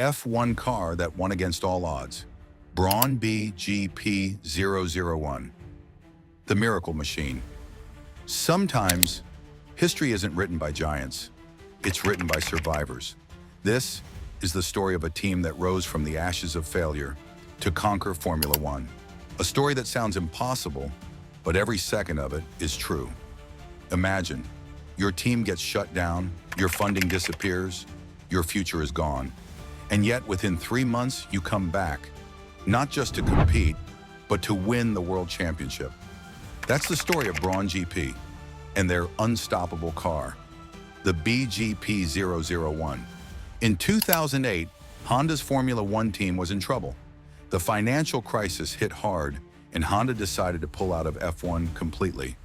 F1 car that won against all odds. Brawn BGP001. The Miracle Machine. Sometimes, history isn't written by giants. It's written by survivors. This is the story of a team that rose from the ashes of failure to conquer Formula One. A story that sounds impossible, but every second of it is true. Imagine, your team gets shut down, your funding disappears, your future is gone. And yet, within 3 months, you come back, not just to compete, but to win the World Championship. That's the story of Brawn GP and their unstoppable car, the BGP001. In 2008, Honda's Formula One team was in trouble. The financial crisis hit hard, and Honda decided to pull out of F1 completely.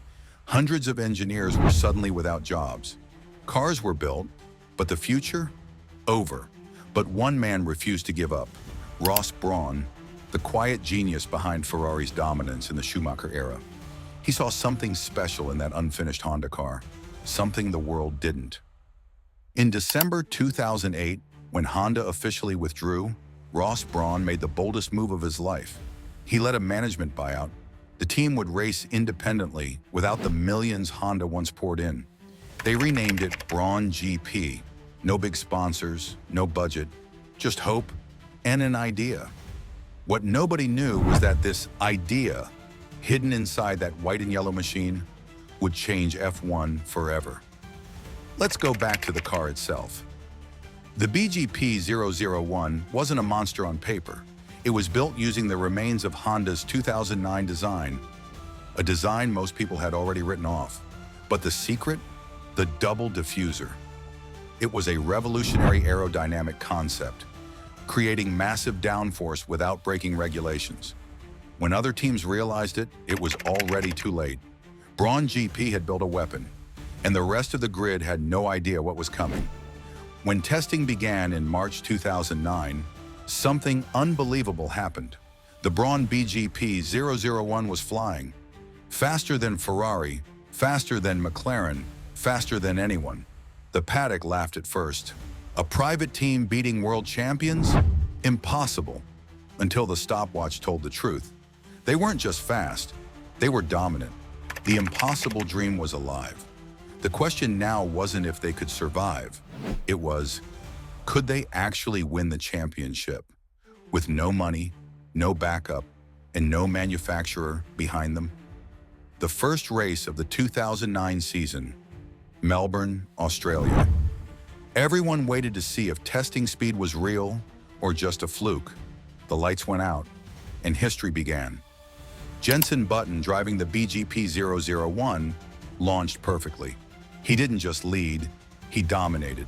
Hundreds of engineers were suddenly without jobs. Cars were built, but the future? Over. But one man refused to give up. Ross Brawn, the quiet genius behind Ferrari's dominance in the Schumacher era. He saw something special in that unfinished Honda car, something the world didn't. In December 2008, when Honda officially withdrew, Ross Brawn made the boldest move of his life. He led a management buyout. The team would race independently without the millions Honda once poured in. They renamed it Brawn GP. No big sponsors, no budget, just hope and an idea. What nobody knew was that this idea, hidden inside that white and yellow machine, would change F1 forever. Let's go back to the car itself. The BGP001 wasn't a monster on paper. It was built using the remains of Honda's 2009 design, a design most people had already written off. But the secret? The double diffuser. It was a revolutionary aerodynamic concept, creating massive downforce without breaking regulations. When other teams realized it, it was already too late. Brawn GP had built a weapon, and the rest of the grid had no idea what was coming. When testing began in March 2009, something unbelievable happened. The Brawn BGP001 was flying. Faster than Ferrari, faster than McLaren, faster than anyone. The paddock laughed at first. A private team beating world champions? Impossible. Until the stopwatch told the truth. They weren't just fast, they were dominant. The impossible dream was alive. The question now wasn't if they could survive. It was, could they actually win the championship? With no money, no backup, and no manufacturer behind them? The first race of the 2009 season, Melbourne, Australia. Everyone waited to see if testing speed was real or just a fluke. The lights went out, and history began. Jenson driving the BGP001 launched perfectly. He didn't just lead, he dominated.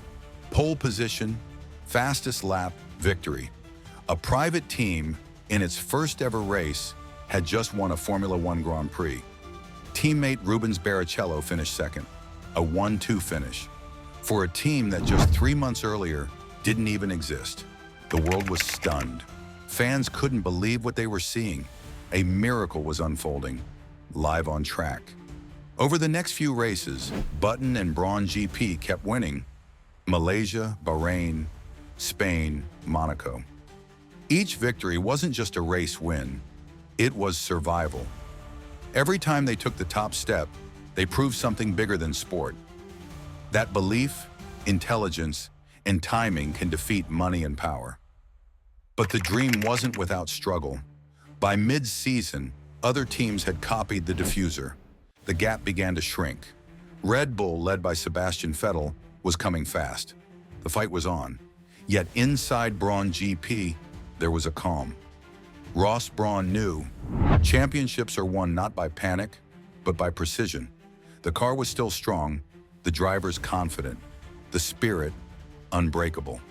Pole position, fastest lap, victory. A private team, in its first ever race, had just won a Formula One Grand Prix. Teammate Rubens Barrichello finished second, a 1-2 finish. For a team that just 3 months earlier didn't even exist. The world was stunned. Fans couldn't believe what they were seeing. A miracle was unfolding, live on track. Over the next few races, Button and Brawn GP kept winning. Malaysia, Bahrain, Spain, Monaco. Each victory wasn't just a race win, it was survival. Every time they took the top step, they proved something bigger than sport. That belief, intelligence, and timing can defeat money and power. But the dream wasn't without struggle. By mid-season, other teams had copied the diffuser. The gap began to shrink. Red Bull, led by Sebastian Vettel, was coming fast. The fight was on. Yet inside Brawn GP, there was a calm. Ross Brawn knew championships are won not by panic, but by precision. The car was still strong, the drivers confident, the spirit unbreakable.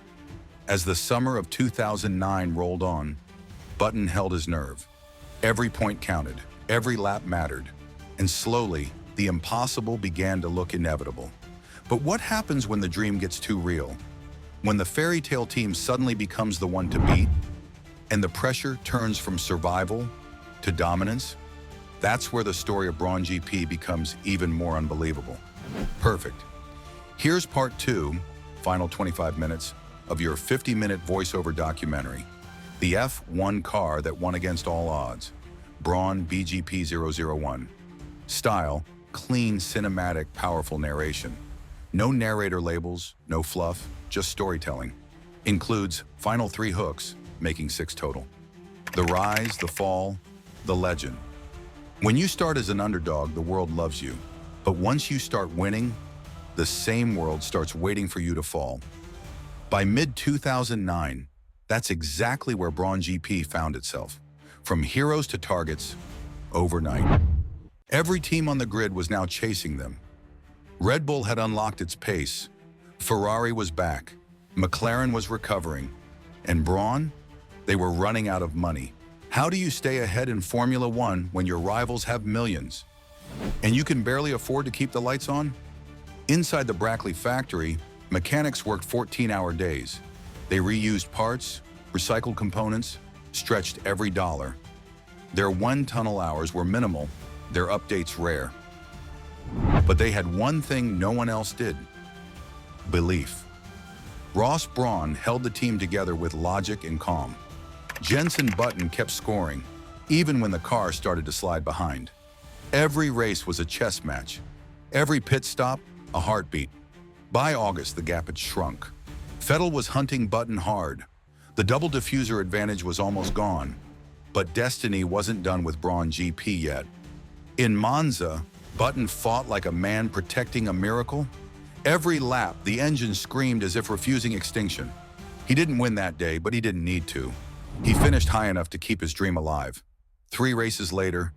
As the summer of 2009 rolled on, Button held his nerve. Every point counted, every lap mattered, and slowly, the impossible began to look inevitable. But what happens when the dream gets too real? When the fairy tale team suddenly becomes the one to beat, and the pressure turns from survival to dominance? That's where the story of Brawn GP becomes even more unbelievable. Perfect. Here's part 2, final 25 minutes, of your 50-minute voiceover documentary, the F1 car that won against all odds, Brawn BGP001. Style, clean, cinematic, powerful narration. No narrator labels, no fluff, just storytelling. Includes final 3 hooks, making 6 total. The rise, the fall, the legend. When you start as an underdog, the world loves you. But once you start winning, the same world starts waiting for you to fall. By mid-2009, that's exactly where Brawn GP found itself. From heroes to targets, overnight. Every team on the grid was now chasing them. Red Bull had unlocked its pace. Ferrari was back. McLaren was recovering. And Brawn? They were running out of money. How do you stay ahead in Formula One when your rivals have millions? And you can barely afford to keep the lights on? Inside the Brackley factory, mechanics worked 14-hour days. They reused parts, recycled components, stretched every dollar. Their one-tunnel hours were minimal, their updates rare. But they had one thing no one else did: belief. Ross Brawn held the team together with logic and calm. Jenson Button kept scoring, even when the car started to slide behind. Every race was a chess match. Every pit stop, a heartbeat. By August, the gap had shrunk. Vettel was hunting Button hard. The double diffuser advantage was almost gone. But destiny wasn't done with Brawn GP yet. In Monza, Button fought like a man protecting a miracle. Every lap, the engine screamed as if refusing extinction. He didn't win that day, but he didn't need to. He finished high enough to keep his dream alive. 3 races later,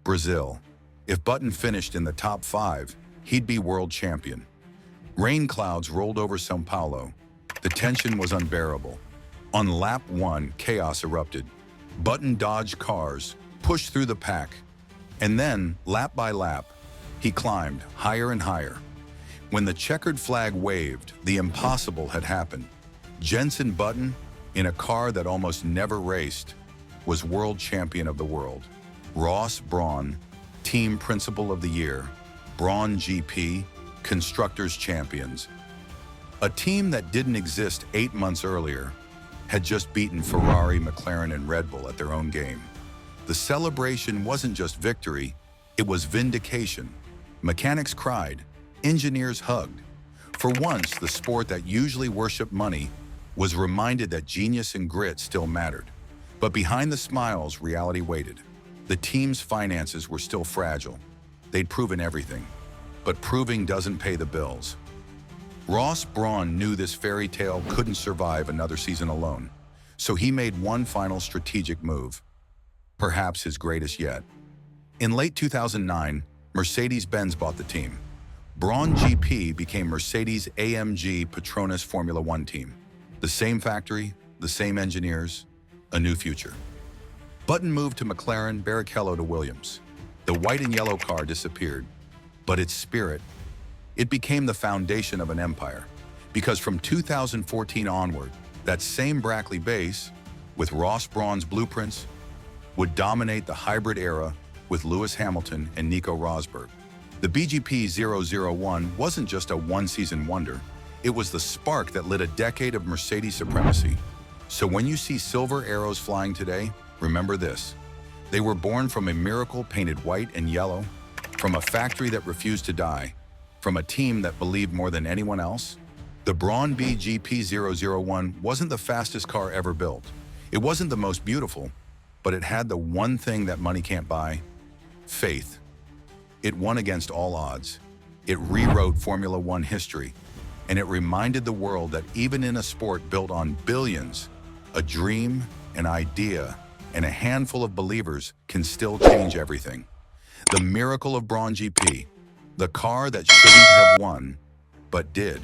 Brazil. If Button finished in the top 5, he'd be world champion. Rain clouds rolled over São Paulo. The tension was unbearable. On lap 1, chaos erupted. Button dodged cars, pushed through the pack. And then, lap by lap, he climbed higher and higher. When the checkered flag waved, the impossible had happened. Jenson Button, in a car that almost never raced, was world champion of the world. Ross Brawn, team principal of the year. Brawn GP, constructors champions. A team that didn't exist 8 months earlier had just beaten Ferrari, McLaren, and Red Bull at their own game. The celebration wasn't just victory, it was vindication. Mechanics cried, engineers hugged. For once, the sport that usually worshiped money was reminded that genius and grit still mattered. But behind the smiles, reality waited. The team's finances were still fragile. They'd proven everything. But proving doesn't pay the bills. Ross Brawn knew this fairy tale couldn't survive another season alone. So he made one final strategic move. Perhaps his greatest yet. In late 2009, Mercedes-Benz bought the team. Brawn GP became Mercedes-AMG Petronas Formula One team. The same factory, the same engineers, a new future. Button moved to McLaren, Barrichello to Williams. The white and yellow car disappeared, but its spirit, it became the foundation of an empire. Because from 2014 onward, that same Brackley base, with Ross Brawn's blueprints, would dominate the hybrid era with Lewis Hamilton and Nico Rosberg. The BGP001 wasn't just a one-season wonder. It was the spark that lit a decade of Mercedes supremacy. So when you see silver arrows flying today, remember this. They were born from a miracle painted white and yellow, from a factory that refused to die, from a team that believed more than anyone else. The Brawn BGP001 wasn't the fastest car ever built. It wasn't the most beautiful, but it had the one thing that money can't buy: faith. It won against all odds. It rewrote Formula One history, and it reminded the world that even in a sport built on billions, a dream, an idea, and a handful of believers can still change everything. The miracle of Brawn GP, the car that shouldn't have won, but did.